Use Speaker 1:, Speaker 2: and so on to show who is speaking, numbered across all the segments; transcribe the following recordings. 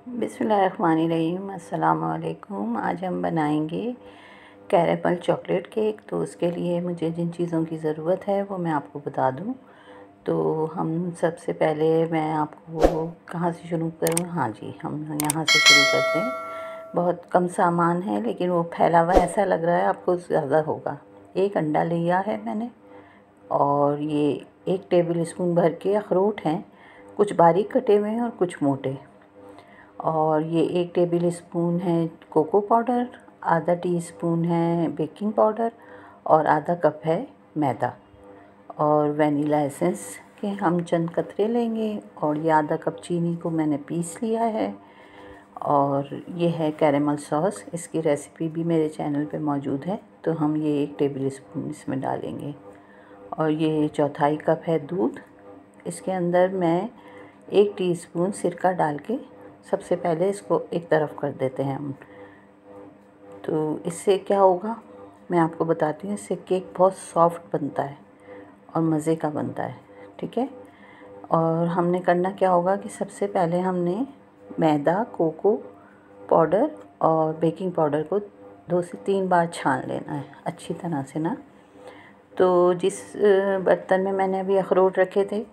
Speaker 1: बिस्मिल्लाहिर्रहमानिर्रहीम। अस्सलाम वालेकुम। आज हम बनाएंगे कैरेमल चॉकलेट केक। तो उसके लिए मुझे जिन चीज़ों की ज़रूरत है वो मैं आपको बता दूं। तो हम सबसे पहले मैं आपको कहाँ से शुरू करूं? हाँ जी, हम यहाँ से शुरू करते हैं। बहुत कम सामान है लेकिन वो फैला हुआ ऐसा लग रहा है आपको ज़्यादा होगा। एक अंडा लिया है मैंने, और ये 1 टेबल स्पून भर के अखरोट हैं, कुछ बारीक कटे हुए हैं और कुछ मोटे। और ये 1 टेबल स्पून है कोको पाउडर, आधा टीस्पून है बेकिंग पाउडर और आधा कप है मैदा। और वनीला एसेंस के हम चंद कतरे लेंगे, और ये आधा कप चीनी को मैंने पीस लिया है। और ये है कैरेमल सॉस, इसकी रेसिपी भी मेरे चैनल पे मौजूद है। तो हम ये 1 टेबल स्पून इसमें डालेंगे। और ये चौथाई कप है दूध। इसके अंदर मैं 1 टीस्पून सिरका डाल के सबसे पहले इसको एक तरफ कर देते हैं हम। तो इससे क्या होगा मैं आपको बताती हूँ। इससे केक बहुत सॉफ्ट बनता है और मज़े का बनता है, ठीक है। और हमने करना क्या होगा कि सबसे पहले हमने मैदा, कोको पाउडर और बेकिंग पाउडर को 2 से 3 बार छान लेना है अच्छी तरह से ना। तो जिस बर्तन में मैंने अभी अखरोट रखे थे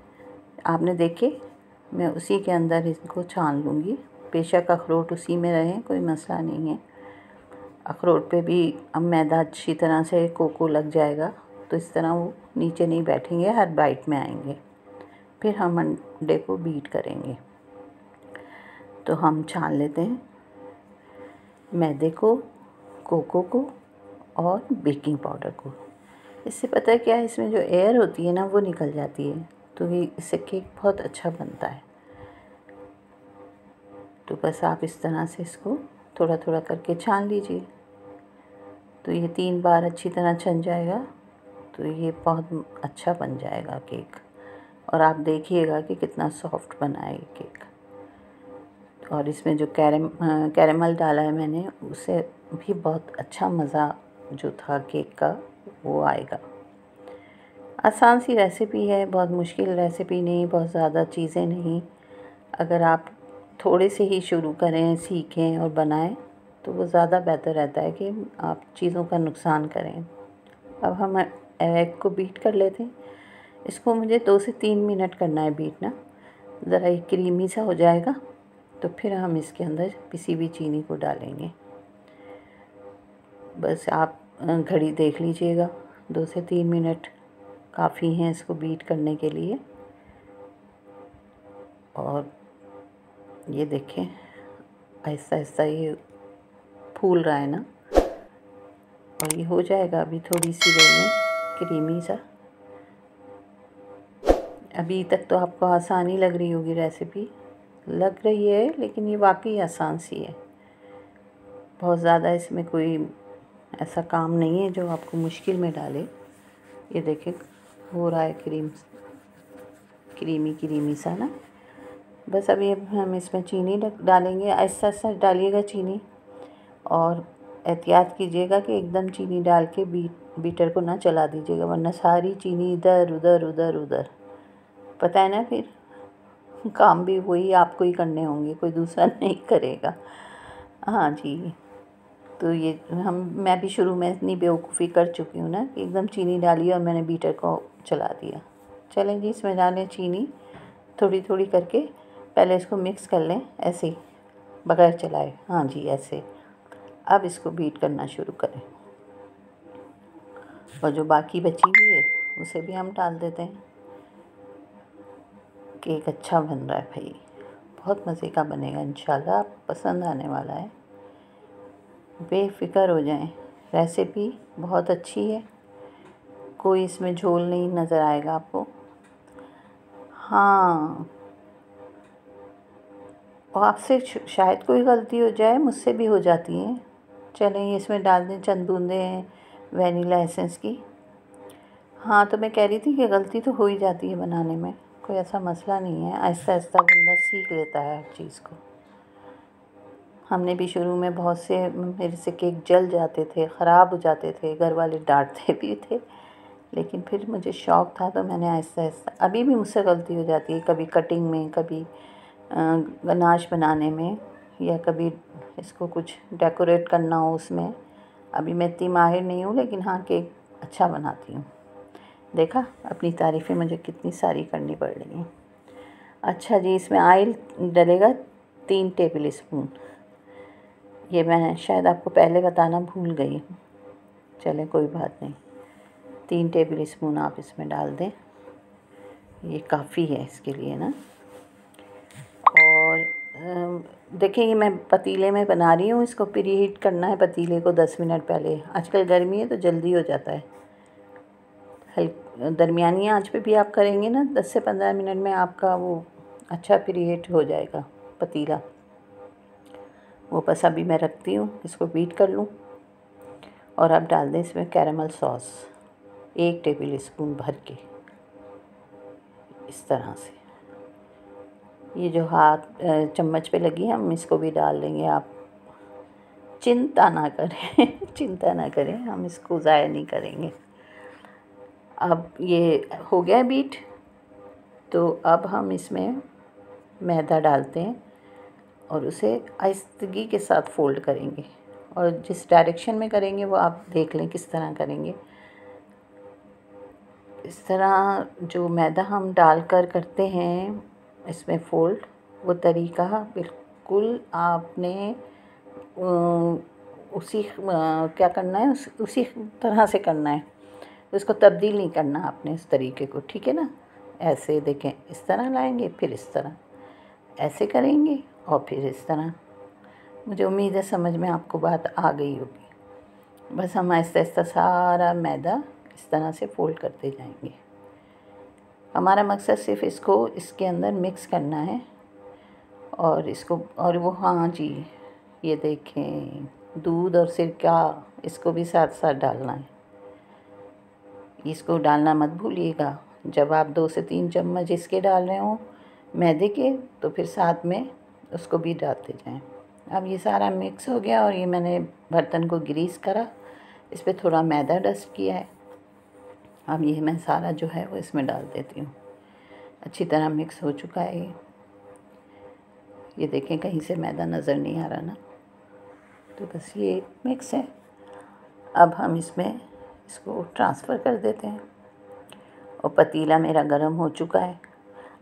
Speaker 1: आपने देखे, मैं उसी के अंदर इसको छान लूँगी। बेशक अखरोट उसी में रहें, कोई मसला नहीं है। अखरोट पे भी अब मैदा अच्छी तरह से कोको लग जाएगा, तो इस तरह वो नीचे नहीं बैठेंगे, हर बाइट में आएंगे। फिर हम अंडे को बीट करेंगे। तो हम छान लेते हैं मैदे को, कोको को और बेकिंग पाउडर को। इससे पता है क्या है, इसमें जो एयर होती है ना वो निकल जाती है, तो ये इससे केक बहुत अच्छा बनता है। तो बस आप इस तरह से इसको थोड़ा थोड़ा करके छान लीजिए। तो ये 3 बार अच्छी तरह छन जाएगा, तो ये बहुत अच्छा बन जाएगा केक। और आप देखिएगा कि कितना सॉफ्ट बना है ये केक। और इसमें जो कैरेमल डाला है मैंने, उससे भी बहुत अच्छा मज़ा जो था केक का वो आएगा। आसान सी रेसिपी है, बहुत मुश्किल रेसिपी नहीं, बहुत ज़्यादा चीज़ें नहीं। अगर आप थोड़े से ही शुरू करें, सीखें और बनाएं तो वो ज़्यादा बेहतर रहता है कि आप चीज़ों का नुकसान करें। अब हम एग को बीट कर लेते हैं। इसको मुझे 2 से 3 मिनट करना है बीटना। ज़रा ये क्रीमी सा हो जाएगा तो फिर हम इसके अंदर पिसी हुई चीनी को डालेंगे। बस आप घड़ी देख लीजिएगा, 2 से 3 मिनट काफ़ी हैं इसको बीट करने के लिए। और ये देखें आहिस्ता आहिस्ता ये फूल रहा है ना, और ये हो जाएगा अभी थोड़ी सी देर में क्रीमी सा। अभी तक तो आपको आसानी लग रही होगी रेसिपी, लग रही है, लेकिन ये वाकई आसान सी है। बहुत ज़्यादा इसमें कोई ऐसा काम नहीं है जो आपको मुश्किल में डाले। ये देखें हो रहा है क्रीमी सा ना। बस अभी हम इसमें चीनी डालेंगे। आहिस्ता आहिस्ता डालिएगा चीनी, और एहतियात कीजिएगा कि एकदम चीनी डाल के बीटर को ना चला दीजिएगा, वरना सारी चीनी इधर उधर उधर उधर, पता है ना, फिर काम भी वही आपको ही करने होंगे, कोई दूसरा नहीं करेगा। हाँ जी। तो ये मैं भी शुरू में इतनी बेवकूफ़ी कर चुकी हूँ ना कि एकदम चीनी डाली और मैंने बीटर को चला दिया। चलें जी, इसमें डालें चीनी थोड़ी थोड़ी करके। पहले इसको मिक्स कर लें ऐसे ही, बगैर चलाए। हाँ जी, ऐसे। अब इसको बीट करना शुरू करें, और जो बाकी बची हुई है उसे भी हम डाल देते हैं। केक अच्छा बन रहा है भाई, बहुत मज़े का बनेगा इंशाल्लाह, आप पसंद आने वाला है। बेफ़िक्र हो जाएं, रेसिपी बहुत अच्छी है, कोई इसमें झोल नहीं नज़र आएगा आपको। हाँ, और आपसे शायद कोई गलती हो जाए, मुझसे भी हो जाती है। चलें इसमें डाल दें चंद बूंदें वनीला एसेंस की। हाँ, तो मैं कह रही थी कि गलती तो हो ही जाती है बनाने में, कोई ऐसा मसला नहीं है। आहिस्ता आहिस्ता बंदा सीख लेता है हर चीज़ को। हमने भी शुरू में बहुत से मेरे से केक जल जाते थे, ख़राब हो जाते थे, घर वाले डांटते भी थे, लेकिन फिर मुझे शौक़ था तो मैंने आहिस्ता आहिस्ता। अभी भी मुझसे गलती हो जाती है, कभी कटिंग में, कभी गनाश बनाने में, या कभी इसको कुछ डेकोरेट करना हो उसमें। अभी मैं इतनी माहिर नहीं हूँ, लेकिन हाँ केक अच्छा बनाती हूँ। देखा, अपनी तारीफ़ें मुझे कितनी सारी करनी पड़ रही हैं। अच्छा जी, इसमें ऑयल डलेगा 3 टेबल स्पून। ये मैं शायद आपको पहले बताना भूल गई हूँ। चलें कोई बात नहीं, 3 टेबल स्पून आप इसमें डाल दें, ये काफ़ी है इसके लिए ना। और देखिए, ये मैं पतीले में बना रही हूँ, इसको प्री हीट करना है पतीले को 10 मिनट पहले। आजकल गर्मी है तो जल्दी हो जाता है। दरमियानी आंच पे भी आप करेंगे ना, 10 से 15 मिनट में आपका वो अच्छा प्री हीट हो जाएगा पतीला। वो बस अभी मैं रखती हूँ, इसको बीट कर लूँ। और अब डाल दें इसमें कैरेमल सॉस 1 टेबल स्पून भर के, इस तरह से। ये जो हाथ चम्मच पे लगी है, हम इसको भी डाल देंगे। आप चिंता ना करें चिंता ना करें, हम इसको ज़ाया नहीं करेंगे। अब ये हो गया बीट, तो अब हम इसमें मैदा डालते हैं और उसे आहिस्तगी के साथ फ़ोल्ड करेंगे। और जिस डायरेक्शन में करेंगे वो आप देख लें किस तरह करेंगे। इस तरह जो मैदा हम डालकर करते हैं इसमें फ़ोल्ड, वो तरीका बिल्कुल आपने उसी क्या करना है, उसी तरह से करना है। उसको तब्दील नहीं करना आपने उस तरीके को, ठीक है ना। ऐसे देखें, इस तरह लाएंगे, फिर इस तरह ऐसे करेंगे और फिर इस तरह। मुझे उम्मीद है समझ में आपको बात आ गई होगी। बस हम आहिस्ता आहिस्ता सारा मैदा इस तरह से फ़ोल्ड करते जाएंगे। हमारा मकसद सिर्फ इसको इसके अंदर मिक्स करना है और इसको, और वो हाँ जी, ये देखें, दूध और सिरका इसको भी साथ साथ डालना है। इसको डालना मत भूलिएगा। जब आप 2 से 3 चम्मच इसके डाल रहे हो मैदे के, तो फिर साथ में उसको भी डालते जाएं। अब ये सारा मिक्स हो गया और ये मैंने बर्तन को ग्रीस करा, इस पर थोड़ा मैदा डस्ट किया है। अब ये मैं सारा जो है वो इसमें डाल देती हूँ। अच्छी तरह मिक्स हो चुका है ये देखें, कहीं से मैदा नज़र नहीं आ रहा ना। तो बस ये मिक्स है। अब हम इसमें इसको ट्रांसफ़र कर देते हैं और पतीला मेरा गर्म हो चुका है।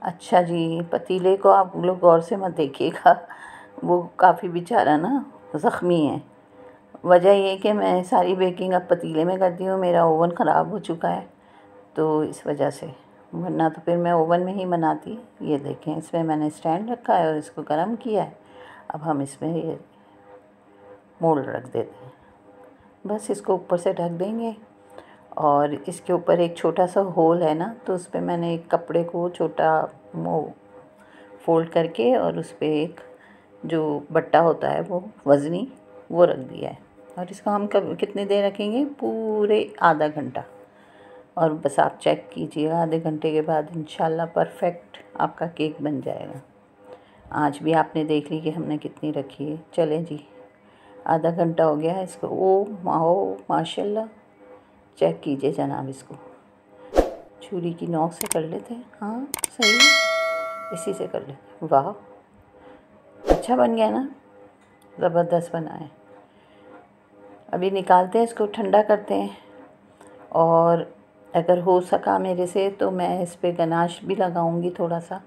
Speaker 1: अच्छा जी, पतीले को आप लोग गौर से मत देखिएगा, वो काफ़ी बेचारा ना ज़ख्मी है। वजह ये कि मैं सारी बेकिंग अब पतीले में करती हूँ, मेरा ओवन ख़राब हो चुका है तो इस वजह से, वरना तो फिर मैं ओवन में ही बनाती। ये देखें, इसमें मैंने स्टैंड रखा है और इसको गर्म किया है। अब हम इसमें ये मोल्ड रख देते हैं, बस इसको ऊपर से ढक देंगे। और इसके ऊपर एक छोटा सा होल है ना, तो उस पर मैंने एक कपड़े को छोटा वो फ़ोल्ड करके और उस पर एक जो बट्टा होता है वो वज़नी, वो रख दिया है। और इसको हम कब कितनी देर रखेंगे, पूरे आधा घंटा। और बस आप चेक कीजिएगा आधे घंटे के बाद, इंशाल्लाह परफ़ेक्ट आपका केक बन जाएगा। आँच भी आपने देख ली कि हमने कितनी रखी है। चलें जी, आधा घंटा हो गया है इसको। ओ माशाल्लाह, चेक कीजिए जनाब, इसको छुरी की नोक से कर लेते हैं। हाँ सही है, इसी से कर लेते हैं। वाह, अच्छा बन गया ना, ज़बरदस्त बना है। अभी निकालते हैं इसको, ठंडा करते हैं। और अगर हो सका मेरे से तो मैं इस पर गनाश भी लगाऊंगी थोड़ा सा।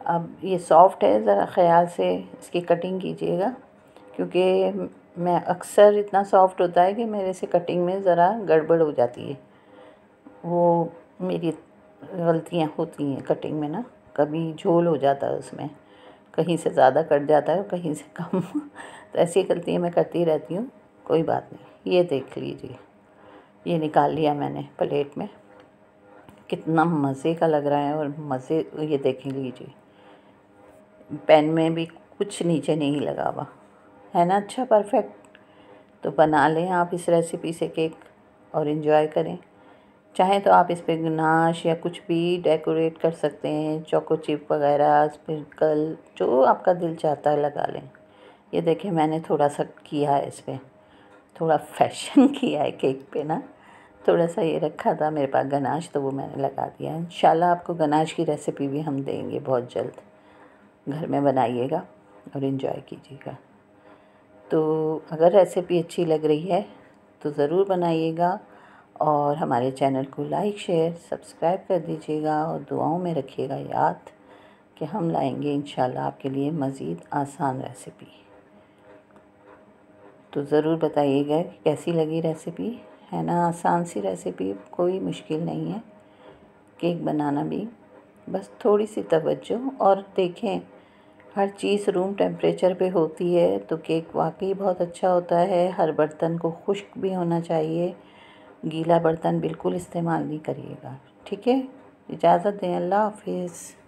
Speaker 1: अब ये सॉफ़्ट है, ज़रा ख़याल से इसकी कटिंग कीजिएगा, क्योंकि मैं अक्सर इतना सॉफ़्ट होता है कि मेरे से कटिंग में ज़रा गड़बड़ हो जाती है। वो मेरी गलतियाँ होती हैं कटिंग में ना, कभी झोल हो जाता है उसमें, कहीं से ज़्यादा कट जाता है कहीं से कम तो ऐसी गलतियाँ मैं करती रहती हूँ। कोई बात नहीं, ये देख लीजिए, ये निकाल लिया मैंने प्लेट में। कितना मज़े का लग रहा है, और मज़े, ये देख लीजिए, पैन में भी कुछ नीचे नहीं लगा हुआ है ना। अच्छा परफ़ेक्ट। तो बना लें आप इस रेसिपी से केक और इन्जॉय करें। चाहें तो आप इस पे गनाश या कुछ भी डेकोरेट कर सकते हैं, चोको चिप वगैरह, स्प्रिंकल, जो आपका दिल चाहता है लगा लें। ये देखें, मैंने थोड़ा सा किया है इस पर, थोड़ा फैशन किया है केक पे ना, थोड़ा सा ये रखा था मेरे पास गनाश, तो वो मैंने लगा दिया। इंशाल्लाह आपको गनाश की रेसिपी भी हम देंगे बहुत जल्द, घर में बनाइएगा। और एंजॉय कीजिएगा। तो अगर रेसिपी अच्छी लग रही है तो ज़रूर बनाइएगा और हमारे चैनल को लाइक शेयर सब्सक्राइब कर दीजिएगा और दुआओं में रखिएगा याद कि हम लाएंगे इंशाल्लाह आपके लिए मज़ीद आसान रेसिपी। तो ज़रूर बताइएगा कि कैसी लगी रेसिपी। है ना आसान सी रेसिपी, कोई मुश्किल नहीं है केक बनाना भी, बस थोड़ी सी तवज्जो। और देखें हर चीज़ रूम टेम्परेचर पे होती है तो केक वाकई बहुत अच्छा होता है। हर बर्तन को खुश्क भी होना चाहिए, गीला बर्तन बिल्कुल इस्तेमाल नहीं करिएगा। ठीक है, इजाज़त दें, अल्लाह हाफिज़।